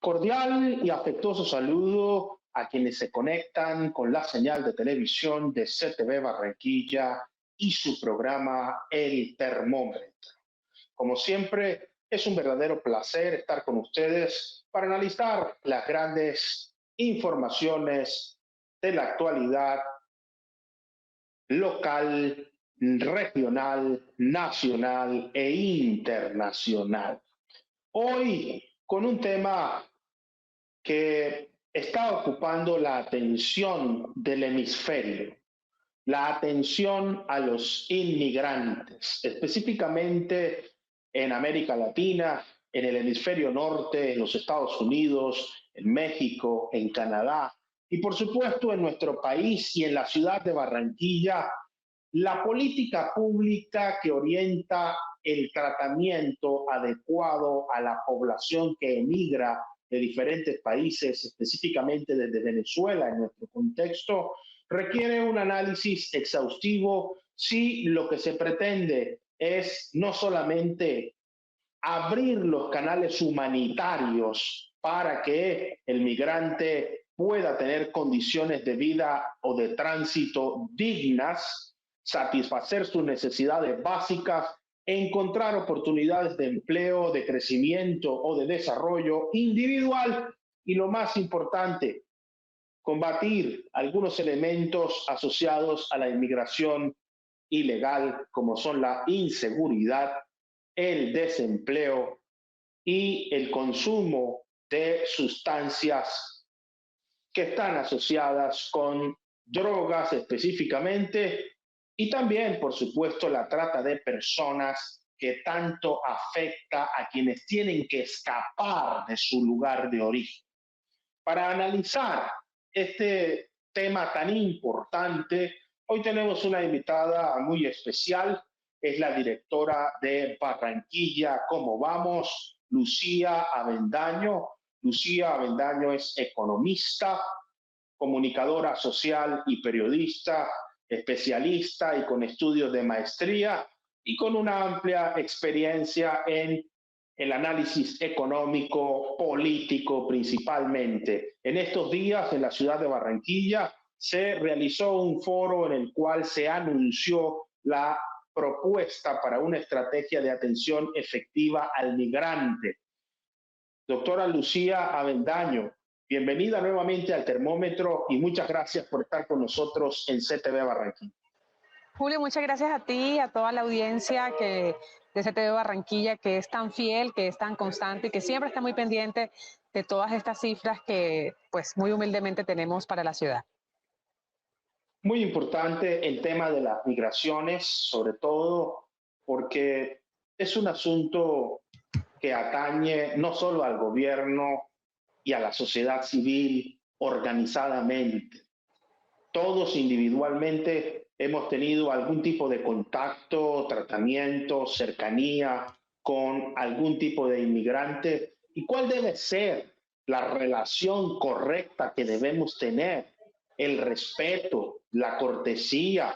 Cordial y afectuoso saludo a quienes se conectan con la señal de televisión de CTV Barranquilla y su programa El Termómetro. Como siempre, es un verdadero placer estar con ustedes para analizar las grandes informaciones de la actualidad local, regional, nacional e internacional. Hoy con un tema que está ocupando la atención del hemisferio, la atención a los inmigrantes, específicamente en América Latina, en el hemisferio norte, en los Estados Unidos, en México, en Canadá y por supuesto en nuestro país y en la ciudad de Barranquilla, la política pública que orienta el tratamiento adecuado a la población que emigra de diferentes países, específicamente desde Venezuela en nuestro contexto, requiere un análisis exhaustivo si lo que se pretende es no solamente abrir los canales humanitarios para que el migrante pueda tener condiciones de vida o de tránsito dignas, satisfacer sus necesidades básicas, encontrar oportunidades de empleo, de crecimiento o de desarrollo individual y lo más importante, combatir algunos elementos asociados a la inmigración ilegal, como son la inseguridad, el desempleo y el consumo de sustancias que están asociadas con drogas específicamente y también, por supuesto, la trata de personas que tanto afecta a quienes tienen que escapar de su lugar de origen. Para analizar este tema tan importante, hoy tenemos una invitada muy especial, es la directora de Barranquilla ¿Cómo vamos?, Lucía Avendaño. Lucía Avendaño es economista, comunicadora social y periodista, especialista y con estudios de maestría y con una amplia experiencia en el análisis económico, político principalmente. En estos días en la ciudad de Barranquilla se realizó un foro en el cual se anunció la propuesta para una estrategia de atención efectiva al migrante. Doctora Lucía Avendaño, bienvenida nuevamente al Termómetro y muchas gracias por estar con nosotros en CTV Barranquilla. Julio, muchas gracias a ti y a toda la audiencia de CTV Barranquilla, que es tan fiel, que es tan constante y que siempre está muy pendiente de todas estas cifras que, pues, muy humildemente tenemos para la ciudad. Muy importante el tema de las migraciones, sobre todo porque es un asunto que atañe no solo al gobierno y a la sociedad civil organizadamente. Todos individualmente hemos tenido algún tipo de contacto, tratamiento, cercanía con algún tipo de inmigrante. ¿Y cuál debe ser la relación correcta que debemos tener? El respeto, la cortesía,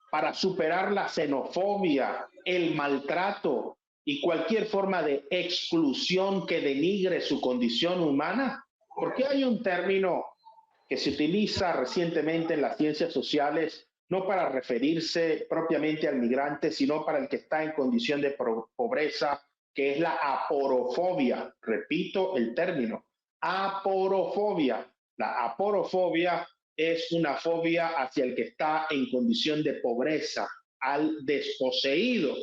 para superar la xenofobia, el maltrato y cualquier forma de exclusión que denigre su condición humana. Porque hay un término que se utiliza recientemente en las ciencias sociales no para referirse propiamente al migrante, sino para el que está en condición de pobreza, que es la aporofobia. Repito el término, aporofobia. La aporofobia es una fobia hacia el que está en condición de pobreza, al desposeído.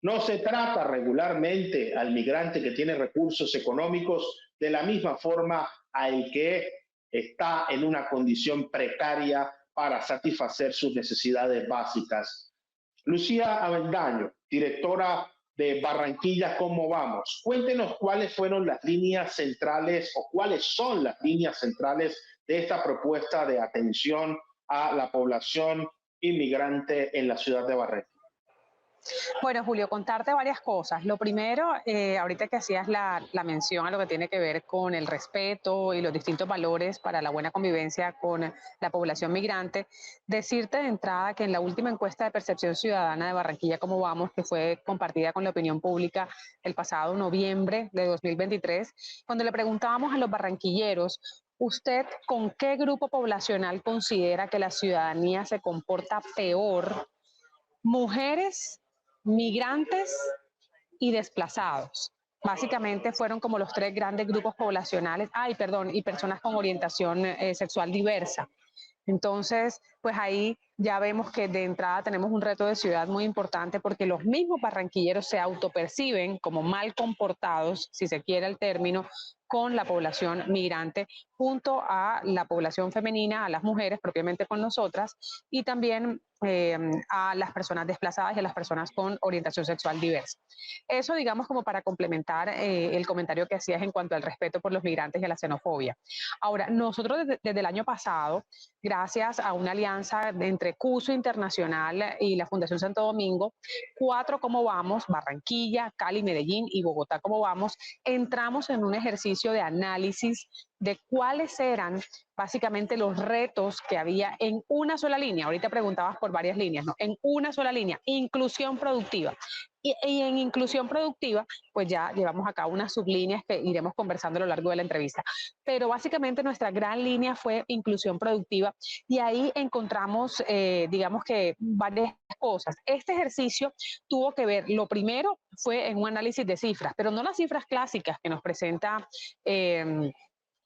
No se trata regularmente al migrante que tiene recursos económicos de la misma forma al que está en una condición precaria para satisfacer sus necesidades básicas. Lucía Avendaño, directora de Barranquilla ¿Cómo vamos? Cuéntenos cuáles fueron las líneas centrales o cuáles son las líneas centrales de esta propuesta de atención a la población inmigrante en la ciudad de Barranquilla. Bueno, Julio, contarte varias cosas. Lo primero, ahorita que hacías la mención a lo que tiene que ver con el respeto y los distintos valores para la buena convivencia con la población migrante, decirte de entrada que en la última encuesta de percepción ciudadana de Barranquilla, ¿Cómo vamos?, que fue compartida con la opinión pública el pasado noviembre de 2023, cuando le preguntábamos a los barranquilleros, ¿usted con qué grupo poblacional considera que la ciudadanía se comporta peor? Mujeres, migrantes y desplazados. Básicamente fueron como los tres grandes grupos poblacionales, y personas con orientación sexual diversa. Entonces, pues ahí ya vemos que de entrada tenemos un reto de ciudad muy importante porque los mismos barranquilleros se autoperciben como mal comportados, si se quiere el término, con la población migrante, junto a la población femenina, a las mujeres propiamente con nosotras, y también a las personas desplazadas y a las personas con orientación sexual diversa. Eso, digamos, como para complementar el comentario que hacías en cuanto al respeto por los migrantes y a la xenofobia. Ahora, nosotros desde el año pasado, gracias a una alianza entre CUSO Internacional y la Fundación Santo Domingo, 4 Cómo Vamos, Barranquilla, Cali, Medellín y Bogotá Cómo Vamos, entramos en un ejercicio de análisis de cuáles eran básicamente los retos que había en una sola línea. Ahorita preguntabas por varias líneas, ¿no? En una sola línea, inclusión productiva. Y en inclusión productiva, pues ya llevamos acá unas sublíneas que iremos conversando a lo largo de la entrevista. Pero básicamente nuestra gran línea fue inclusión productiva y ahí encontramos, digamos que varias cosas. Este ejercicio tuvo que ver, lo primero fue en un análisis de cifras, pero no las cifras clásicas que nos presenta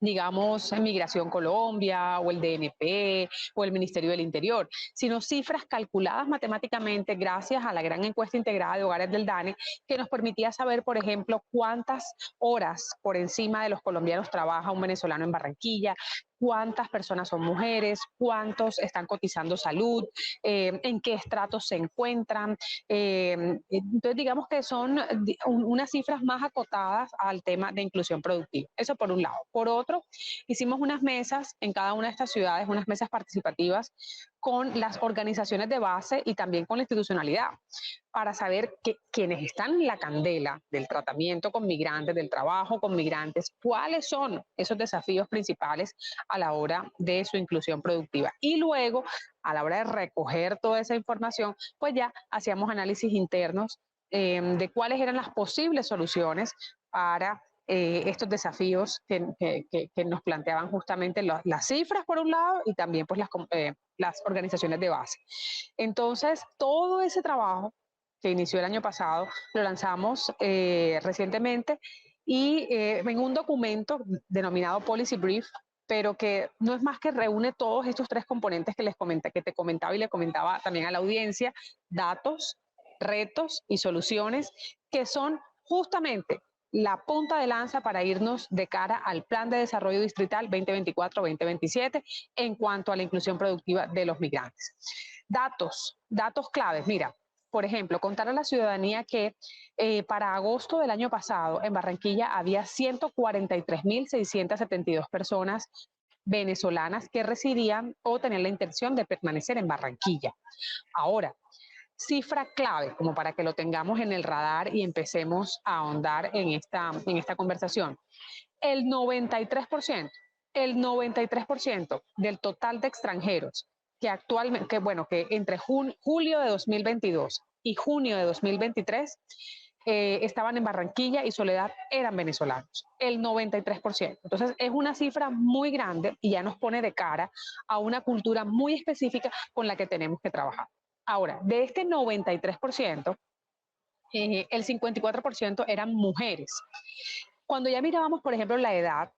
digamos, Migración Colombia o el DNP o el Ministerio del Interior, sino cifras calculadas matemáticamente gracias a la gran encuesta integrada de hogares del DANE que nos permitía saber, por ejemplo, cuántas horas por encima de los colombianos trabaja un venezolano en Barranquilla, cuántas personas son mujeres, cuántos están cotizando salud, en qué estratos se encuentran. Entonces, digamos que son unas cifras más acotadas al tema de inclusión productiva. Eso por un lado. Por otro, hicimos unas mesas en cada una de estas ciudades, unas mesas participativas con las organizaciones de base y también con la institucionalidad, para saber que quienes están en la candela del tratamiento con migrantes, del trabajo con migrantes, cuáles son esos desafíos principales a la hora de su inclusión productiva. Y luego, a la hora de recoger toda esa información, pues ya hacíamos análisis internos de cuáles eran las posibles soluciones para estos desafíos que nos planteaban justamente las cifras por un lado y también pues las organizaciones de base. Entonces, todo ese trabajo que inició el año pasado lo lanzamos recientemente y en un documento denominado Policy Brief, pero que no es más que reúne todos estos tres componentes que que te comentaba y le comentaba también a la audiencia: datos, retos y soluciones, que son justamente la punta de lanza para irnos de cara al Plan de Desarrollo Distrital 2024-2027 en cuanto a la inclusión productiva de los migrantes. Datos claves. Mira, por ejemplo, contar a la ciudadanía que para agosto del año pasado en Barranquilla había 143.672 personas venezolanas que residían o tenían la intención de permanecer en Barranquilla. Ahora, cifra clave, como para que lo tengamos en el radar y empecemos a ahondar en esta conversación. El 93%, el 93% del total de extranjeros que actualmente, que entre julio de 2022 y junio de 2023 estaban en Barranquilla y Soledad eran venezolanos, el 93%. Entonces es una cifra muy grande y ya nos pone de cara a una cultura muy específica con la que tenemos que trabajar. Ahora, de este 93%, el 54% eran mujeres. Cuando ya mirábamos, por ejemplo, la edad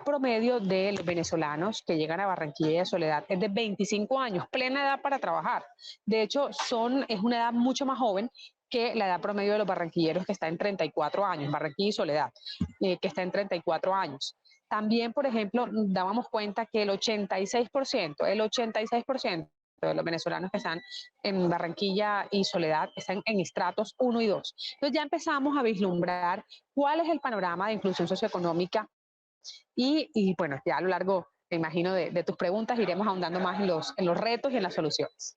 promedio de los venezolanos que llegan a Barranquilla y a Soledad es de 25 años, plena edad para trabajar. De hecho, es una edad mucho más joven que la edad promedio de los barranquilleros, que está en 34 años, Barranquilla y Soledad, que está en 34 años. También, por ejemplo, dábamos cuenta que el 86% de los venezolanos que están en Barranquilla y Soledad están en estratos 1 y 2. Entonces ya empezamos a vislumbrar cuál es el panorama de inclusión socioeconómica y bueno, ya a lo largo, me imagino, de tus preguntas iremos ahondando más en los retos y en las soluciones.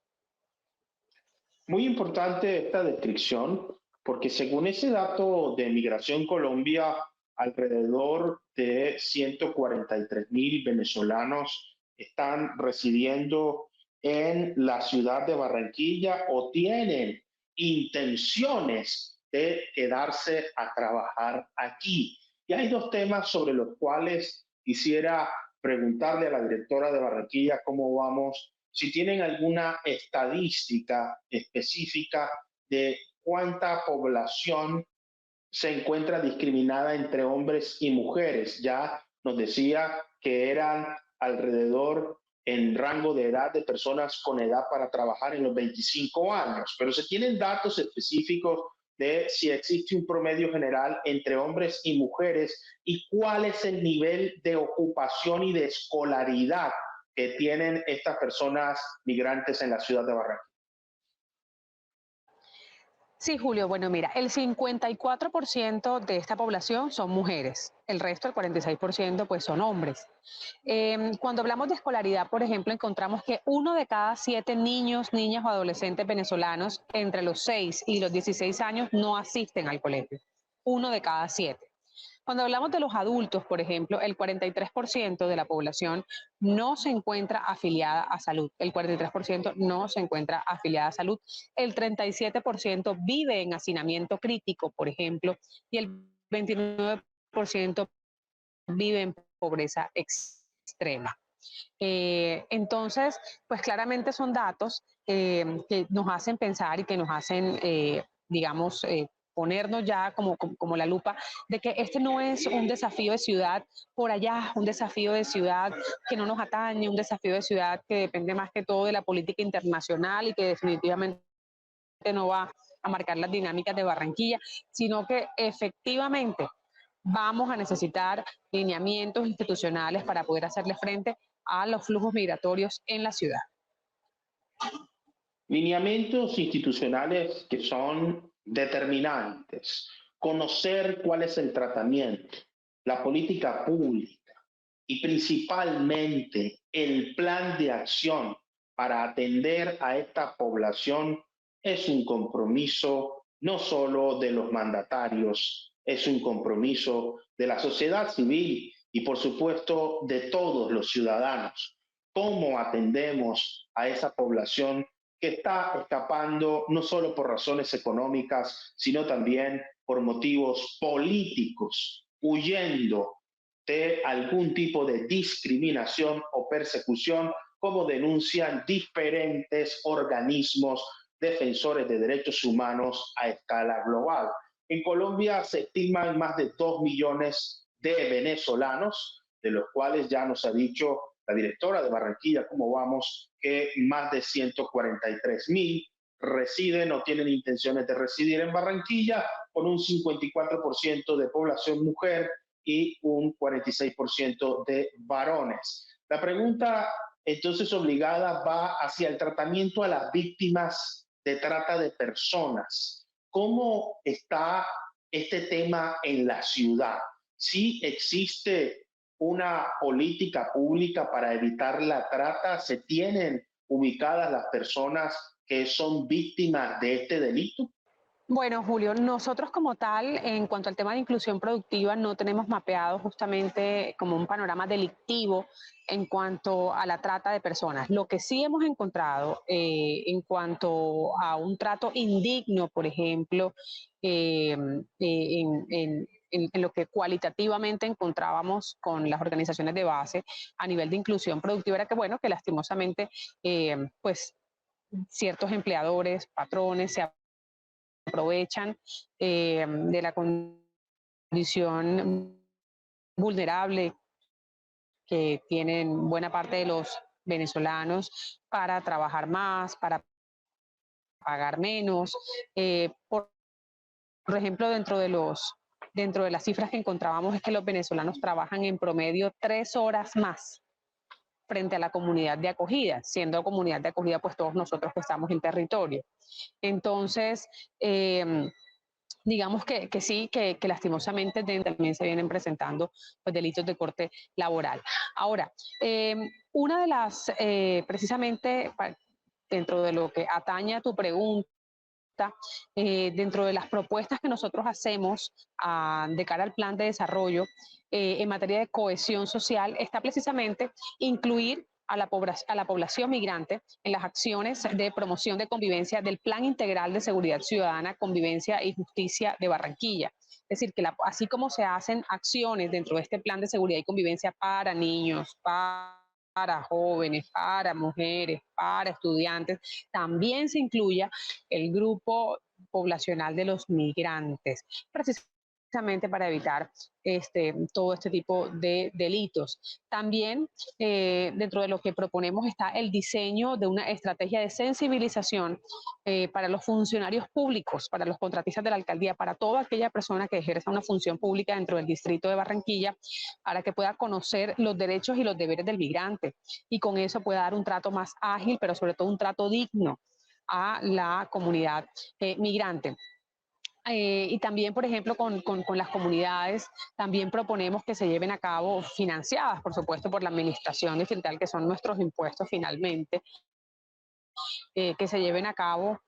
Muy importante esta descripción, porque según ese dato de Migración Colombia, alrededor de 143.000 venezolanos están residiendo en la ciudad de Barranquilla o tienen intenciones de quedarse a trabajar aquí. Y hay dos temas sobre los cuales quisiera preguntarle a la directora de Barranquilla cómo vamos, si tienen alguna estadística específica de cuánta población se encuentra discriminada entre hombres y mujeres. Ya nos decía que eran alrededor en rango de edad de personas con edad para trabajar en los 25 años, pero se tienen datos específicos de si existe un promedio general entre hombres y mujeres y cuál es el nivel de ocupación y de escolaridad que tienen estas personas migrantes en la ciudad de Barranquilla. Sí, Julio, bueno, mira, el 54% de esta población son mujeres, el resto, el 46%, pues son hombres. Cuando hablamos de escolaridad, por ejemplo, encontramos que 1 de cada 7 niños, niñas o adolescentes venezolanos entre los 6 y los 16 años no asisten al colegio. 1 de cada 7. Cuando hablamos de los adultos, por ejemplo, el 43% de la población no se encuentra afiliada a salud. El 43% no se encuentra afiliada a salud. El 37% vive en hacinamiento crítico, por ejemplo, y el 29% vive en pobreza extrema. Entonces, pues claramente son datos que nos hacen pensar y que nos hacen, digamos, ponernos ya como la lupa de que este no es un desafío de ciudad por allá, un desafío de ciudad que no nos atañe, un desafío de ciudad que depende más que todo de la política internacional y que definitivamente no va a marcar las dinámicas de Barranquilla, sino que efectivamente vamos a necesitar lineamientos institucionales para poder hacerle frente a los flujos migratorios en la ciudad. Lineamientos institucionales que son determinantes, conocer cuál es el tratamiento, la política pública y principalmente el plan de acción para atender a esta población es un compromiso no solo de los mandatarios, es un compromiso de la sociedad civil y por supuesto de todos los ciudadanos. ¿Cómo atendemos a esa población que está escapando no solo por razones económicas, sino también por motivos políticos, huyendo de algún tipo de discriminación o persecución, como denuncian diferentes organismos defensores de derechos humanos a escala global? En Colombia se estiman más de 2 millones de venezolanos, de los cuales ya nos ha dicho la directora de Barranquilla, cómo vamos, que más de 143.000 residen o tienen intenciones de residir en Barranquilla, con un 54% de población mujer y un 46% de varones. La pregunta entonces obligada va hacia el tratamiento a las víctimas de trata de personas. ¿Cómo está este tema en la ciudad? ¿Sí existe una política pública para evitar la trata? ¿Se tienen ubicadas las personas que son víctimas de este delito? Bueno, Julio, nosotros como tal, en cuanto al tema de inclusión productiva, no tenemos mapeado justamente como un panorama delictivo en cuanto a la trata de personas. Lo que sí hemos encontrado en cuanto a un trato indigno, por ejemplo, en lo que cualitativamente encontrábamos con las organizaciones de base a nivel de inclusión productiva, era que, bueno, que lastimosamente, pues ciertos empleadores, patrones, se aprovechan de la condición vulnerable que tienen buena parte de los venezolanos para trabajar más, para pagar menos. Por ejemplo, dentro de las cifras que encontrábamos es que los venezolanos trabajan en promedio 3 horas más frente a la comunidad de acogida, siendo comunidad de acogida pues todos nosotros que estamos en territorio. Entonces, digamos que sí, que lastimosamente también se vienen presentando pues, delitos de corte laboral. Ahora, una de las, precisamente dentro de lo que atañe a tu pregunta, conducta dentro de las propuestas que nosotros hacemos de cara al plan de desarrollo en materia de cohesión social está precisamente incluir a la población migrante en las acciones de promoción de convivencia del Plan Integral de Seguridad Ciudadana, Convivencia y Justicia de Barranquilla. Es decir, que así como se hacen acciones dentro de este plan de seguridad y convivencia para niños, para jóvenes, para mujeres, para estudiantes, también se incluya el grupo poblacional de los migrantes, precisamente para evitar todo este tipo de delitos. También dentro de lo que proponemos está el diseño de una estrategia de sensibilización para los funcionarios públicos, para los contratistas de la alcaldía, para toda aquella persona que ejerza una función pública dentro del distrito de Barranquilla, para que pueda conocer los derechos y los deberes del migrante y con eso pueda dar un trato más ágil, pero sobre todo un trato digno a la comunidad migrante. Y también, por ejemplo, con las comunidades, también proponemos que se lleven a cabo, financiadas, por supuesto, por la administración distrital, que son nuestros impuestos finalmente, que se lleven a cabo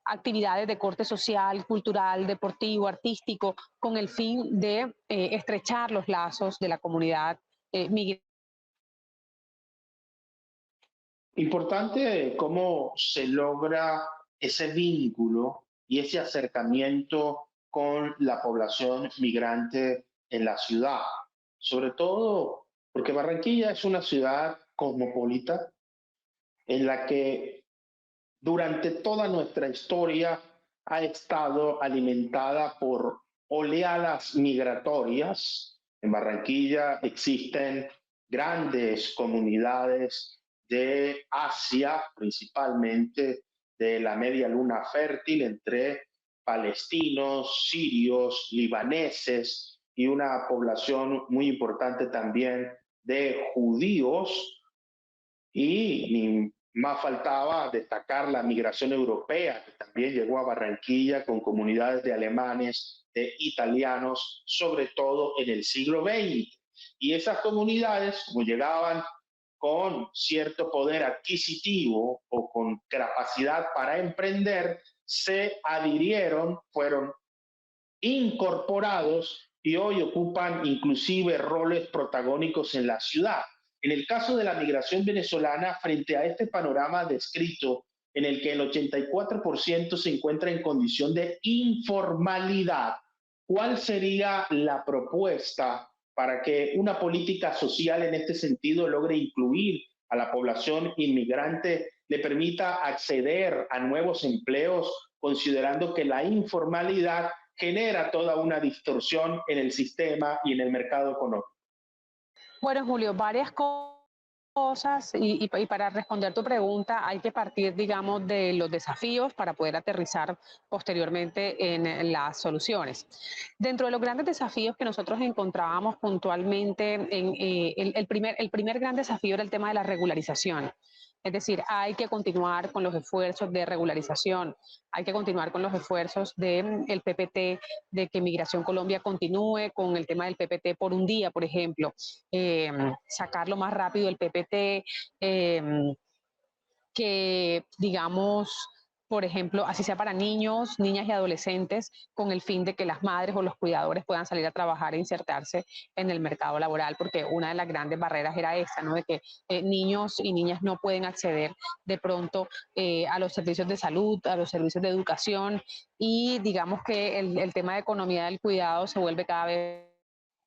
actividades de corte social, cultural, deportivo, artístico, con el fin de estrechar los lazos de la comunidad migrante. Importante cómo se logra ese vínculo y ese acercamiento con la población migrante en la ciudad, sobre todo porque Barranquilla es una ciudad cosmopolita en la que durante toda nuestra historia ha estado alimentada por oleadas migratorias. En Barranquilla existen grandes comunidades de Asia, principalmente de la media luna fértil, entre palestinos, sirios, libaneses y una población muy importante también de judíos y ni más faltaba destacar la migración europea, que también llegó a Barranquilla con comunidades de alemanes, de italianos, sobre todo en el siglo XX. Y esas comunidades, como llegaban con cierto poder adquisitivo o con capacidad para emprender, se adhirieron, fueron incorporados y hoy ocupan inclusive roles protagónicos en la ciudad. En el caso de la migración venezolana, frente a este panorama descrito, en el que el 84% se encuentra en condición de informalidad, ¿cuál sería la propuesta para que una política social en este sentido logre incluir a la población inmigrante, le permita acceder a nuevos empleos, considerando que la informalidad genera toda una distorsión en el sistema y en el mercado económico? Bueno, Julio, varias cosas y para responder tu pregunta hay que partir, digamos, de los desafíos para poder aterrizar posteriormente en las soluciones. Dentro de los grandes desafíos que nosotros encontrábamos puntualmente, el primer gran desafío era el tema de la regularización. Es decir, hay que continuar con los esfuerzos de regularización, hay que continuar con los esfuerzos del PPT, de que Migración Colombia continúe con el tema del PPT por un día, por ejemplo, sacarlo más rápido el PPT, que digamos, por ejemplo, así sea para niños, niñas y adolescentes, con el fin de que las madres o los cuidadores puedan salir a trabajar e insertarse en el mercado laboral, porque una de las grandes barreras era esta, ¿no? De que niños y niñas no pueden acceder de pronto a los servicios de salud, a los servicios de educación, y digamos que el tema de economía del cuidado se vuelve cada vez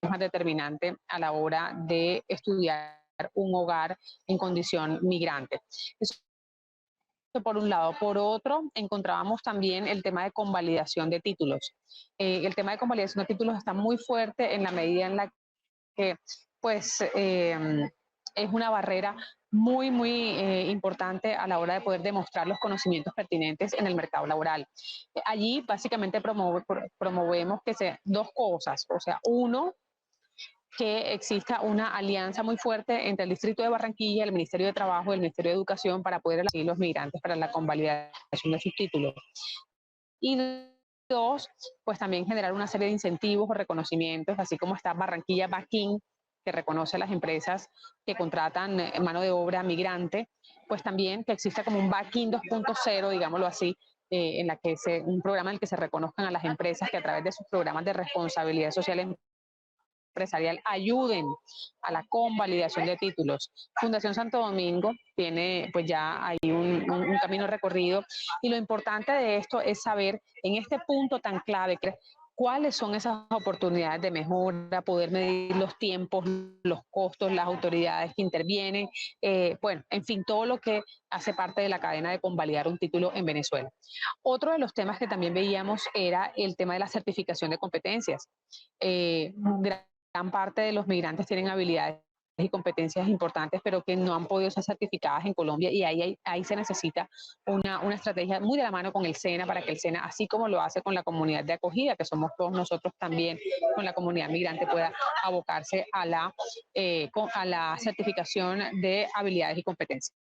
más determinante a la hora de estudiar un hogar en condición migrante. Eso por un lado. Por otro, encontrábamos también el tema de convalidación de títulos. El tema de convalidación de títulos está muy fuerte en la medida en la que, pues, es una barrera muy importante a la hora de poder demostrar los conocimientos pertinentes en el mercado laboral. Allí, básicamente, promovemos que sean dos cosas. O sea, uno, que exista una alianza muy fuerte entre el Distrito de Barranquilla, el Ministerio de Trabajo y el Ministerio de Educación para poder elegir los migrantes para la convalidación de sus títulos. Y dos, pues también generar una serie de incentivos o reconocimientos, así como está Barranquilla Backing, que reconoce a las empresas que contratan mano de obra migrante, pues también que exista como un Backing 2.0, digámoslo así, un programa en el que se reconozcan a las empresas que a través de sus programas de responsabilidad social empresarial ayuden a la convalidación de títulos. Fundación Santo Domingo tiene pues ya hay un camino recorrido, y lo importante de esto es saber en este punto tan clave que cuáles son esas oportunidades de mejora, poder medir los tiempos, los costos, las autoridades que intervienen, bueno, en fin, todo lo que hace parte de la cadena de convalidar un título en Venezuela. Otro de los temas que también veíamos era el tema de la certificación de competencias. Gran parte de los migrantes tienen habilidades y competencias importantes, pero que no han podido ser certificadas en Colombia, y ahí se necesita una estrategia muy de la mano con el SENA, para que el SENA, así como lo hace con la comunidad de acogida, que somos todos nosotros también, con la comunidad migrante, pueda abocarse a la certificación de habilidades y competencias.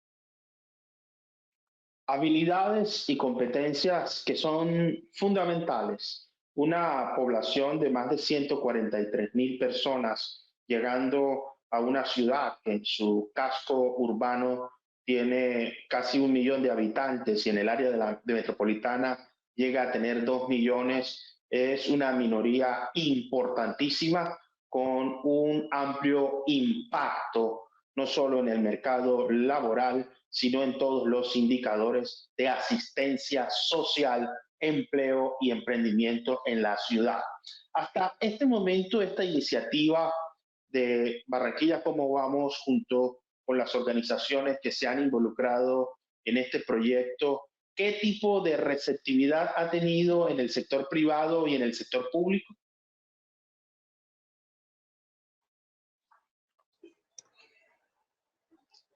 Habilidades y competencias que son fundamentales. Una población de más de 143.000 personas llegando a una ciudad que en su casco urbano tiene casi 1 millón de habitantes y en el área de metropolitana llega a tener 2 millones, es una minoría importantísima con un amplio impacto no solo en el mercado laboral, sino en todos los indicadores de asistencia social, empleo y emprendimiento en la ciudad. Hasta este momento, esta iniciativa de Barranquilla Cómo Vamos, junto con las organizaciones que se han involucrado en este proyecto, ¿qué tipo de receptividad ha tenido en el sector privado y en el sector público?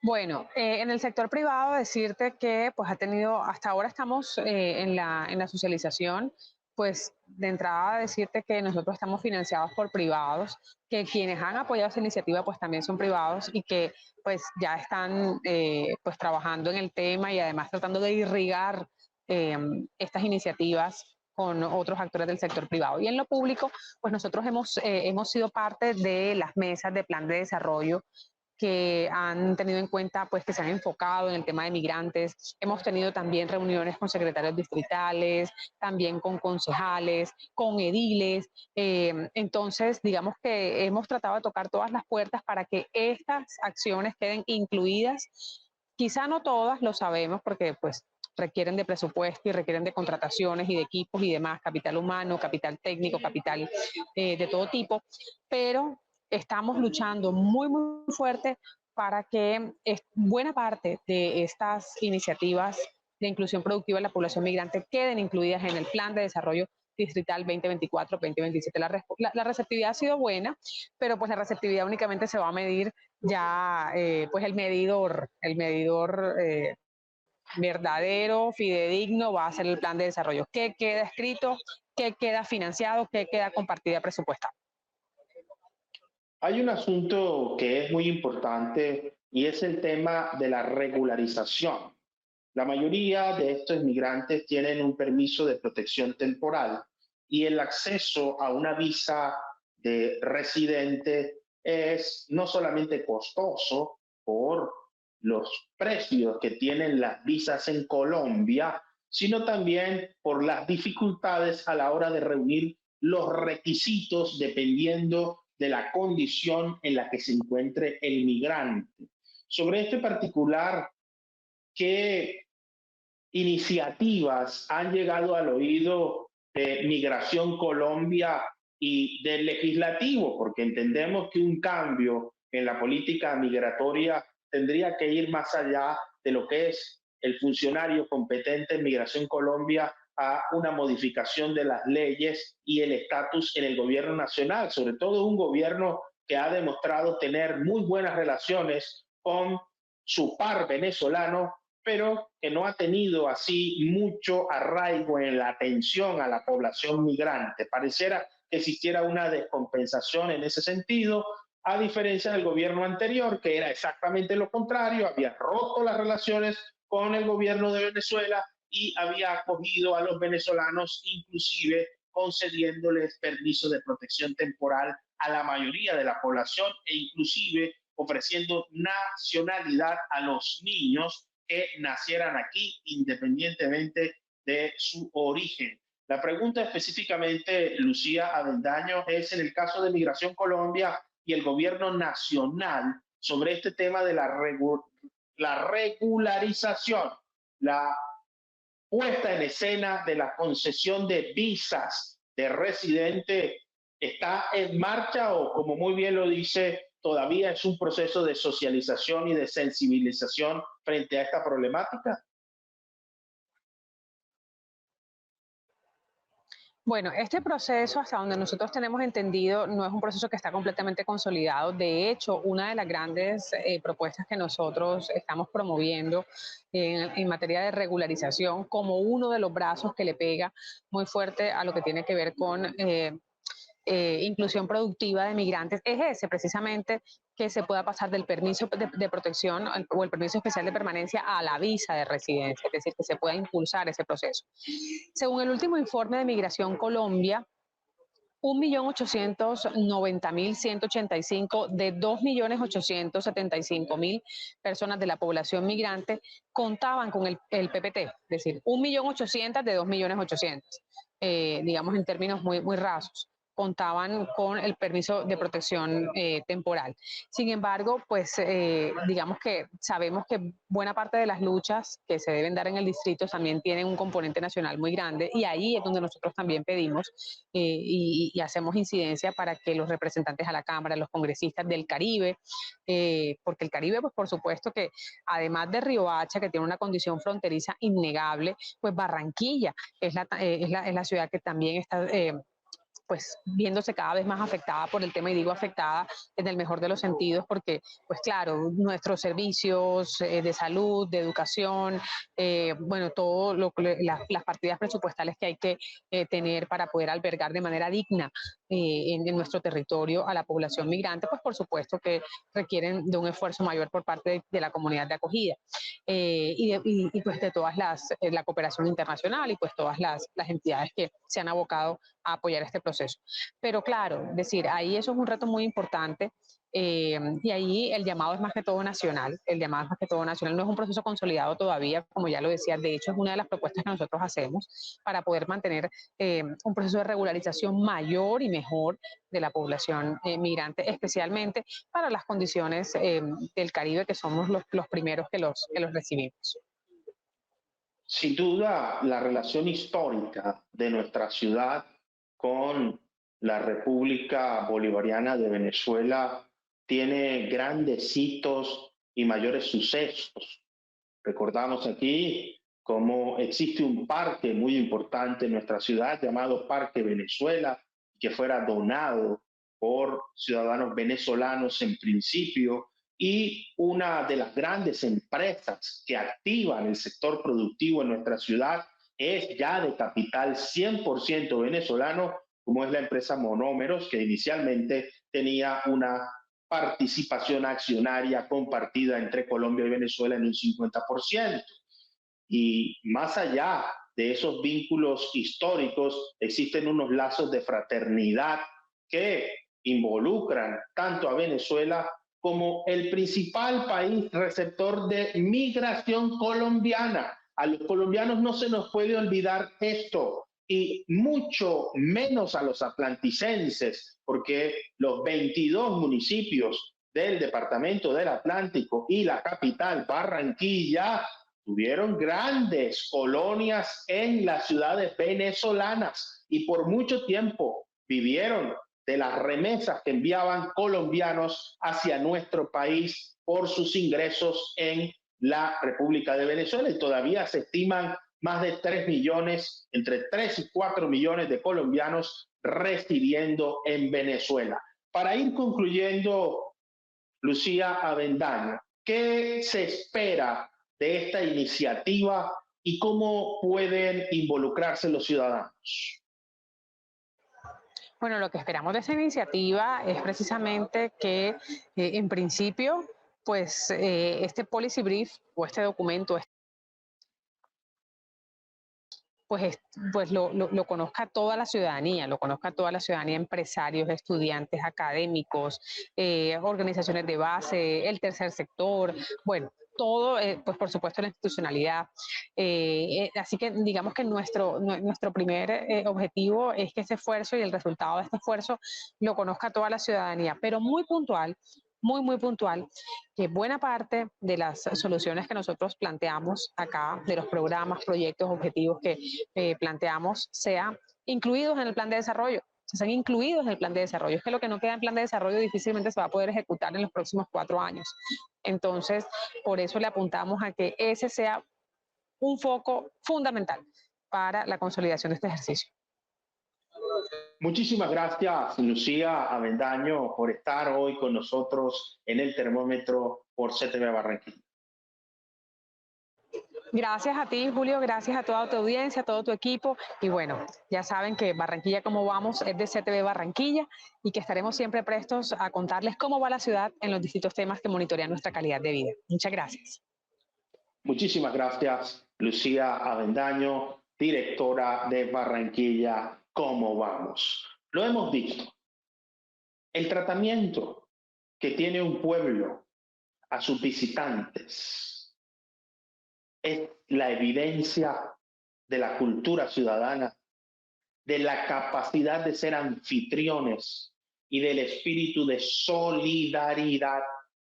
Bueno, en el sector privado decirte que pues ha tenido, hasta ahora estamos en la socialización, pues de entrada decirte que nosotros estamos financiados por privados, que quienes han apoyado esa iniciativa pues también son privados, y que pues ya están pues trabajando en el tema, y además tratando de irrigar estas iniciativas con otros actores del sector privado. Y en lo público, pues nosotros hemos sido parte de las mesas de plan de desarrollo que han tenido en cuenta, pues que se han enfocado en el tema de migrantes. Hemos tenido también reuniones con secretarios distritales, también con concejales, con ediles. Entonces, digamos que hemos tratado de tocar todas las puertas para que estas acciones queden incluidas. Quizá no todas, lo sabemos, porque pues requieren de presupuesto y requieren de contrataciones y de equipos y demás, capital humano, capital técnico, capital de todo tipo, pero estamos luchando muy fuerte para que buena parte de estas iniciativas de inclusión productiva de la población migrante queden incluidas en el Plan de Desarrollo Distrital 2024-2027. La receptividad ha sido buena, pero pues la receptividad únicamente se va a medir ya, pues el medidor verdadero, fidedigno, va a ser el plan de desarrollo. ¿Qué queda escrito? ¿Qué queda financiado? ¿Qué queda compartida presupuestal? Hay un asunto que es muy importante y es el tema de la regularización. La mayoría de estos inmigrantes tienen un permiso de protección temporal y el acceso a una visa de residente es no solamente costoso por los precios que tienen las visas en Colombia, sino también por las dificultades a la hora de reunir los requisitos dependiendo de la condición en la que se encuentre el migrante. Sobre este particular, ¿qué iniciativas han llegado al oído de Migración Colombia y del legislativo? Porque entendemos que un cambio en la política migratoria tendría que ir más allá de lo que es el funcionario competente en Migración Colombia, a una modificación de las leyes y el estatus en el gobierno nacional, sobre todo un gobierno que ha demostrado tener muy buenas relaciones con su par venezolano, pero que no ha tenido así mucho arraigo en la atención a la población migrante. Pareciera que existiera una descompensación en ese sentido, a diferencia del gobierno anterior, que era exactamente lo contrario, había roto las relaciones con el gobierno de Venezuela y había acogido a los venezolanos, inclusive concediéndoles permisos de protección temporal a la mayoría de la población, e inclusive ofreciendo nacionalidad a los niños que nacieran aquí, independientemente de su origen. La pregunta específicamente, Lucía Avendaño, es en el caso de Migración Colombia y el gobierno nacional sobre este tema de la regularización, la puesta en escena de la concesión de visas de residente. ¿Está en marcha o, como muy bien lo dice, todavía es un proceso de socialización y de sensibilización frente a esta problemática? Bueno, este proceso, hasta donde nosotros tenemos entendido, no es un proceso que está completamente consolidado. De hecho, una de las grandes propuestas que nosotros estamos promoviendo en materia de regularización, como uno de los brazos que le pega muy fuerte a lo que tiene que ver con inclusión productiva de migrantes, es ese precisamente, que se pueda pasar del permiso de protección o el permiso especial de permanencia a la visa de residencia, es decir, que se pueda impulsar ese proceso. Según el último informe de Migración Colombia, 1.890.185 de 2.875.000 personas de la población migrante contaban con el PPT, es decir, 1.800.000 de 2.800.000, digamos en términos muy rasos, contaban con el permiso de protección temporal. Sin embargo, pues digamos que sabemos que buena parte de las luchas que se deben dar en el distrito también tienen un componente nacional muy grande, y ahí es donde nosotros también pedimos y hacemos incidencia para que los representantes a la Cámara, los congresistas del Caribe, porque el Caribe, pues por supuesto que además de Riohacha, que tiene una condición fronteriza innegable, pues Barranquilla es la ciudad que también está pues viéndose cada vez más afectada por el tema, y digo afectada en el mejor de los sentidos, porque pues claro, nuestros servicios de salud, de educación, bueno, todo las partidas presupuestales que hay que tener para poder albergar de manera digna en nuestro territorio a la población migrante, pues por supuesto que requieren de un esfuerzo mayor por parte de la comunidad de acogida y pues de todas la cooperación internacional y pues todas las entidades que se han abocado a apoyar este proceso. Pero claro, decir, ahí eso es un reto muy importante y ahí el llamado es más que todo nacional, el llamado es más que todo nacional, no es un proceso consolidado todavía, como ya lo decía, de hecho es una de las propuestas que nosotros hacemos para poder mantener un proceso de regularización mayor y mejor de la población migrante, especialmente para las condiciones del Caribe, que somos los primeros que los recibimos. Sin duda, la relación histórica de nuestra ciudad con la República Bolivariana de Venezuela tiene grandes hitos y mayores sucesos. Recordamos aquí cómo existe un parque muy importante en nuestra ciudad llamado Parque Venezuela, que fuera donado por ciudadanos venezolanos en principio, y una de las grandes empresas que activan el sector productivo en nuestra ciudad es ya de capital 100% venezolano, como es la empresa Monómeros, que inicialmente tenía una participación accionaria compartida entre Colombia y Venezuela en un 50%. Y más allá de esos vínculos históricos, existen unos lazos de fraternidad que involucran tanto a Venezuela como el principal país receptor de migración colombiana. A los colombianos no se nos puede olvidar esto, y mucho menos a los atlanticenses, porque los 22 municipios del departamento del Atlántico y la capital, Barranquilla, tuvieron grandes colonias en las ciudades venezolanas y por mucho tiempo vivieron de las remesas que enviaban colombianos hacia nuestro país por sus ingresos en la República de Venezuela, y todavía se estiman más de 3 millones, entre 3 y 4 millones de colombianos residiendo en Venezuela. Para ir concluyendo, Lucía Avendaño, ¿qué se espera de esta iniciativa y cómo pueden involucrarse los ciudadanos? Bueno, lo que esperamos de esta iniciativa es precisamente que, en principio, pues este policy brief o este documento, pues lo conozca toda la ciudadanía, lo conozca toda la ciudadanía, empresarios, estudiantes, académicos, organizaciones de base, el tercer sector, bueno, todo, pues por supuesto la institucionalidad. Así que digamos que nuestro primer objetivo es que ese esfuerzo y el resultado de este esfuerzo lo conozca toda la ciudadanía, pero muy puntual, muy puntual, que buena parte de las soluciones que nosotros planteamos acá, de los programas, proyectos, objetivos que planteamos, sean incluidos en el plan de desarrollo. Sean incluidos en el plan de desarrollo. Es que lo que no queda en plan de desarrollo difícilmente se va a poder ejecutar en los próximos 4 años. Entonces, por eso le apuntamos a que ese sea un foco fundamental para la consolidación de este ejercicio. Muchísimas gracias, Lucía Avendaño, por estar hoy con nosotros en el termómetro por CTV Barranquilla. Gracias a ti, Julio, gracias a toda tu audiencia, a todo tu equipo. Y bueno, ya saben que Barranquilla Cómo Vamos es de CTV Barranquilla y que estaremos siempre prestos a contarles cómo va la ciudad en los distintos temas que monitorean nuestra calidad de vida. Muchas gracias. Muchísimas gracias, Lucía Avendaño, directora de Barranquilla Cómo Vamos. Lo hemos visto. El tratamiento que tiene un pueblo a sus visitantes es la evidencia de la cultura ciudadana, de la capacidad de ser anfitriones y del espíritu de solidaridad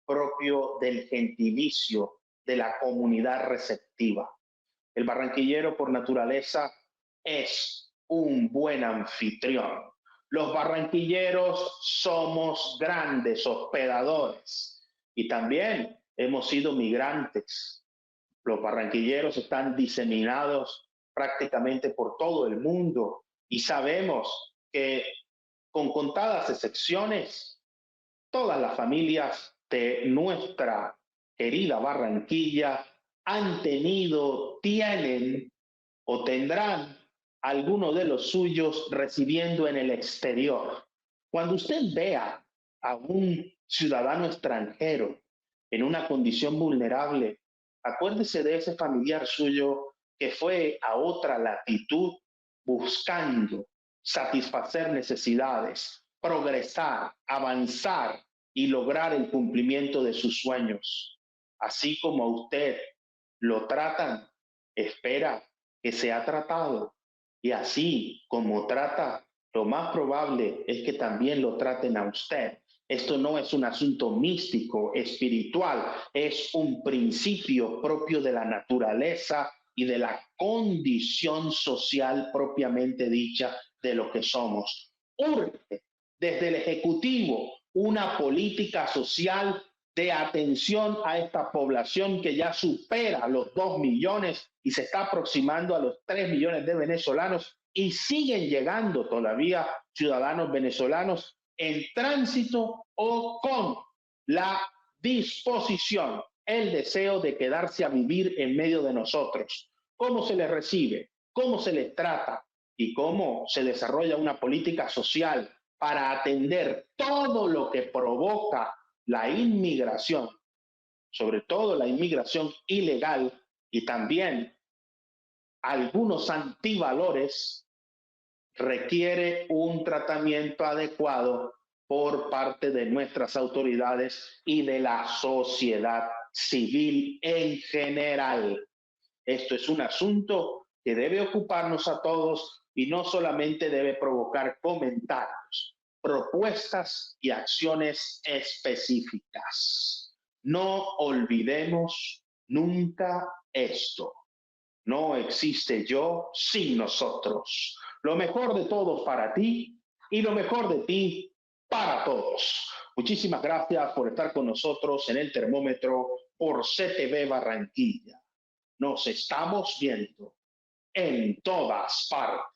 propio del gentilicio, de la comunidad receptiva. El barranquillero por naturaleza es un buen anfitrión. Los barranquilleros somos grandes hospedadores y también hemos sido migrantes. Los barranquilleros están diseminados prácticamente por todo el mundo y sabemos que con contadas excepciones, todas las familias de nuestra querida Barranquilla han tenido, tienen o tendrán alguno de los suyos residiendo en el exterior. Cuando usted vea a un ciudadano extranjero en una condición vulnerable, acuérdese de ese familiar suyo que fue a otra latitud buscando satisfacer necesidades, progresar, avanzar y lograr el cumplimiento de sus sueños. Así como a usted lo tratan, espera que sea tratado. Y así como trata, lo más probable es que también lo traten a usted. Esto no es un asunto místico, espiritual, es un principio propio de la naturaleza y de la condición social propiamente dicha de lo que somos. Urge desde el Ejecutivo una política social de atención a esta población que ya supera los 2 millones y se está aproximando a los 3 millones de venezolanos y siguen llegando todavía ciudadanos venezolanos en tránsito o con la disposición, el deseo de quedarse a vivir en medio de nosotros. ¿Cómo se les recibe? ¿Cómo se les trata? ¿Y cómo se desarrolla una política social para atender todo lo que provoca la inmigración, sobre todo la inmigración ilegal y también algunos antivalores? Requiere un tratamiento adecuado por parte de nuestras autoridades y de la sociedad civil en general. Esto es un asunto que debe ocuparnos a todos y no solamente debe provocar comentarios, propuestas y acciones específicas. No olvidemos nunca esto. No existe yo sin nosotros. Lo mejor de todos para ti y lo mejor de ti para todos. Muchísimas gracias por estar con nosotros en el termómetro por CTV Barranquilla. Nos estamos viendo en todas partes.